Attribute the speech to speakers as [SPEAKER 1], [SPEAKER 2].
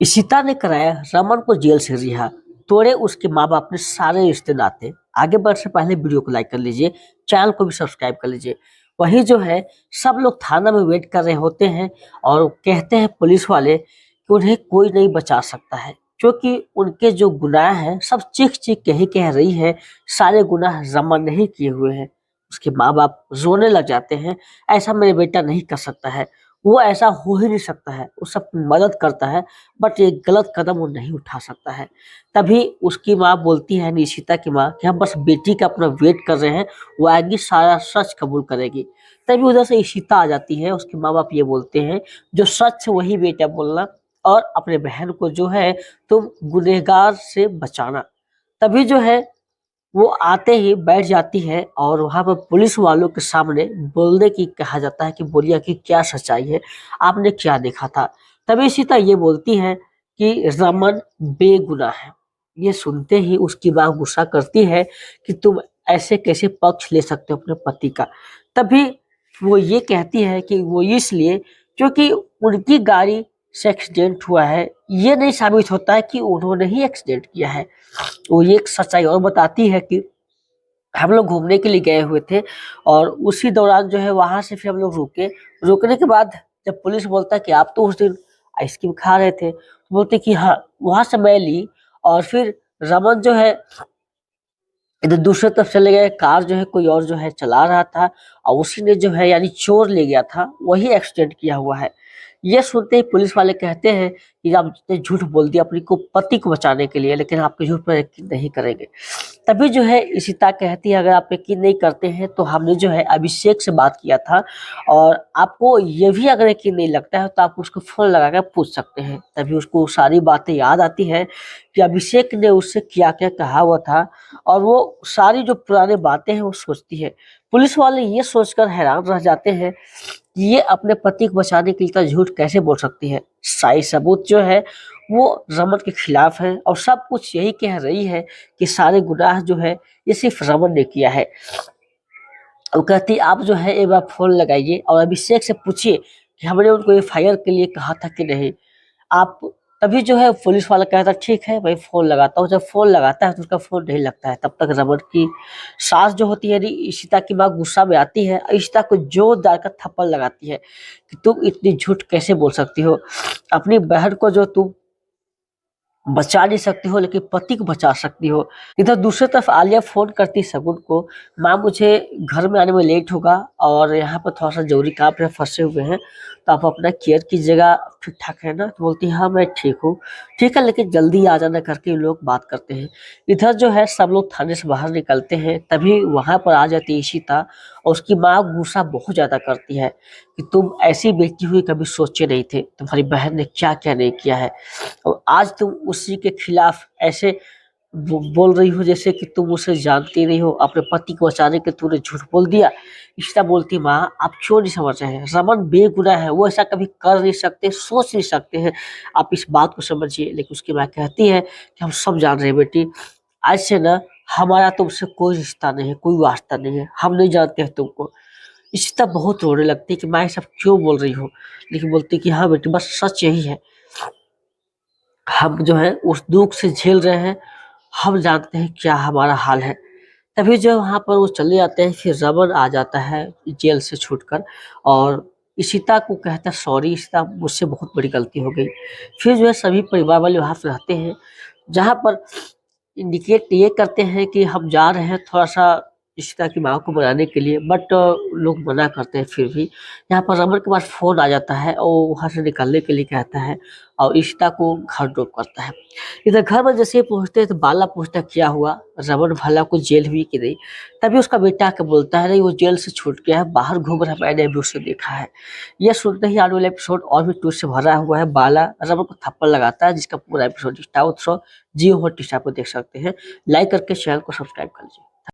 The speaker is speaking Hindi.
[SPEAKER 1] इशिता ने कराया रमन को जेल से रिहा, तोड़े उसके माँ बाप ने सारे रिश्ते नाते। आगे बढ़ने से पहले वीडियो को लाइक कर लीजिए, चैनल को भी सब्सक्राइब कर लीजिए। वही जो है सब लोग थाना में वेट कर रहे होते हैं और कहते हैं पुलिस वाले कि उन्हें कोई नहीं बचा सकता है, क्योंकि उनके जो गुनाह हैं सब चीख चीख के ही कह रही है सारे गुनाह रमन नहीं किए हुए हैं। उसके माँ बाप रोने लग जाते हैं, ऐसा मेरा बेटा नहीं कर सकता है, वो ऐसा हो ही नहीं सकता है, वो सब मदद करता है बट ये गलत कदम वो नहीं उठा सकता है। तभी उसकी माँ बोलती है, निशिता की माँ, कि हम बस बेटी का अपना वेट कर रहे हैं, वो आएगी सारा सच कबूल करेगी। तभी उधर से इशिता आ जाती है, उसके माँ बाप ये बोलते हैं जो सच है वही बेटा बोलना और अपने बहन को जो है तुम गुनहगार से बचाना। तभी जो है वो आते ही बैठ जाती है और वहां पर पुलिस वालों के सामने बोलने की कहा जाता है कि बोलिए कि क्या सच्चाई है, आपने क्या देखा था। तभी सीता ये बोलती है कि रमन बेगुनाह है। ये सुनते ही उसकी माँ गुस्सा करती है कि तुम ऐसे कैसे पक्ष ले सकते हो अपने पति का। तभी वो ये कहती है कि वो इसलिए क्योंकि उनकी गाड़ी से एक्सीडेंट हुआ है, ये नहीं साबित होता है कि उन्होंने ही एक्सीडेंट किया है। वो ये एक सच्चाई और बताती है कि हम लोग घूमने के लिए गए हुए थे और उसी दौरान जो है वहां से फिर हम लोग रुके। रुकने के बाद जब पुलिस बोलता है कि आप तो उस दिन आइसक्रीम खा रहे थे, तो बोलते कि हाँ, वहां से मैं ली और फिर रमन जो है इधर दूसरे तरफ चले गए। कार जो है कोई और जो है चला रहा था और उसी ने जो है यानी चोर ले गया था, वही एक्सीडेंट किया हुआ है। ये सुनते ही पुलिस वाले कहते हैं कि आप जितने झूठ बोल दिया अपनी को पति को बचाने के लिए, लेकिन आपके झूठ पर यकीन नहीं करेंगे। तभी जो है इशिता कहती है अगर आप यकीन नहीं करते हैं तो हमने जो है अभिषेक से बात किया था और आपको ये भी अगर यकीन नहीं लगता है तो आप उसको फोन लगा कर पूछ सकते हैं। तभी उसको सारी बातें याद आती है कि अभिषेक ने उससे क्या क्या कहा हुआ था और वो सारी जो पुरानी बातें हैं वो सोचती है। पुलिस वाले ये सोचकर हैरान रह जाते हैं कि ये अपने पति को बचाने के लिए इतना झूठ कैसे बोल सकती है। सारी सबूत जो है वो रमन के खिलाफ है और सब कुछ यही कह रही है कि सारे गुनाह जो है ये सिर्फ रमन ने किया है। वो कहती आप जो है एक बार फोन लगाइए और अभिषेक से पूछिए कि हमने उनको एफआईआर के लिए कहा था कि नहीं। आप तभी जो है पुलिस वाला कहता ठीक है भाई फोन लगाता हूँ। जब फोन लगाता है तो उसका फोन नहीं लगता है। तब तक रमन की सास जो होती है इशिता की माँ गुस्सा में आती है, इशिता को जोरदार का थप्पड़ लगाती है कि तुम इतनी झूठ कैसे बोल सकती हो, अपनी बहन को जो तुम बचा नहीं सकती हो लेकिन पति को बचा सकती हो। इधर दूसरी तरफ आलिया फोन करती शगुन को, माँ मुझे घर में आने में लेट होगा और यहाँ पर थोड़ा सा जरूरी काम में फंसे हुए हैं, तो आप अपना केयर कीजिएगा, ठीक ठाक है ना। तो बोलती है हाँ मैं ठीक हूँ। ठीक है लेकिन जल्दी आ जाना करके ये लोग बात करते हैं। इधर जो है सब लोग थाने से बाहर निकलते हैं। तभी वहां पर आ जाती है इशिता और उसकी माँ गुस्सा बहुत ज्यादा करती है कि तुम ऐसी बेटी हुई कभी सोचे नहीं थे, तुम्हारी बहन ने क्या क्या नहीं किया है और आज तुम उसी के खिलाफ ऐसे बोल रही हो जैसे कि तुम उसे जानती नहीं हो। अपने पति को बचाने के तूने झूठ बोल दिया। इशिता बोलती माँ आप क्यों नहीं समझ रहे हैं, रमन बेगुनाह है, वो ऐसा कभी कर नहीं सकते, सोच नहीं सकते हैं, आप इस बात को समझिए। लेकिन उसकी माँ कहती है कि हम सब जान रहे हैं बेटी, आज से ना हमारा तुमसे कोई रिश्ता नहीं है, कोई वास्ता नहीं है, हम नहीं जानते हैं तुमको। इशिता बहुत रोने लगती है कि माँ ये सब क्यों बोल रही हो, लेकिन बोलती कि हाँ बेटी बस सच यही है, हम जो है उस दुख से झेल रहे हैं, हम जानते हैं क्या हमारा हाल है। तभी जो वहां पर वो चले जाते हैं, फिर रमन आ जाता है जेल से छूटकर और इशिता को कहता है सॉरी इशिता मुझसे बहुत बड़ी गलती हो गई। फिर जो है सभी परिवार वाले वहां पे रहते हैं, जहां पर इंडिकेट ये करते हैं कि हम जा रहे हैं थोड़ा सा इशिता की माँ को मनाने के लिए, बट लोग मना करते हैं। फिर भी यहाँ पर रमन के पास फोन आ जाता है और वहां से निकलने के लिए कहता है और इशिता को घर ड्रॉप करता है। इधर घर में जैसे ही पहुंचते हैं तो बाला पूछता है क्या हुआ, रमन भला को जेल हुई कि नहीं। तभी उसका बेटा आके बोलता है नहीं वो जेल से छूट गया है, बाहर घूम रहा है, मैंने भी उसे देखा है। यह सुनते ही आने वाला एपिसोड और भी ट्विस्ट से भरा हुआ है। बाला रमन को थप्पड़ लगाता है जिसका पूरा एपिसोड जियो हॉटस्टार को देख सकते हैं। लाइक करके चैनल को सब्सक्राइब कर लीजिए।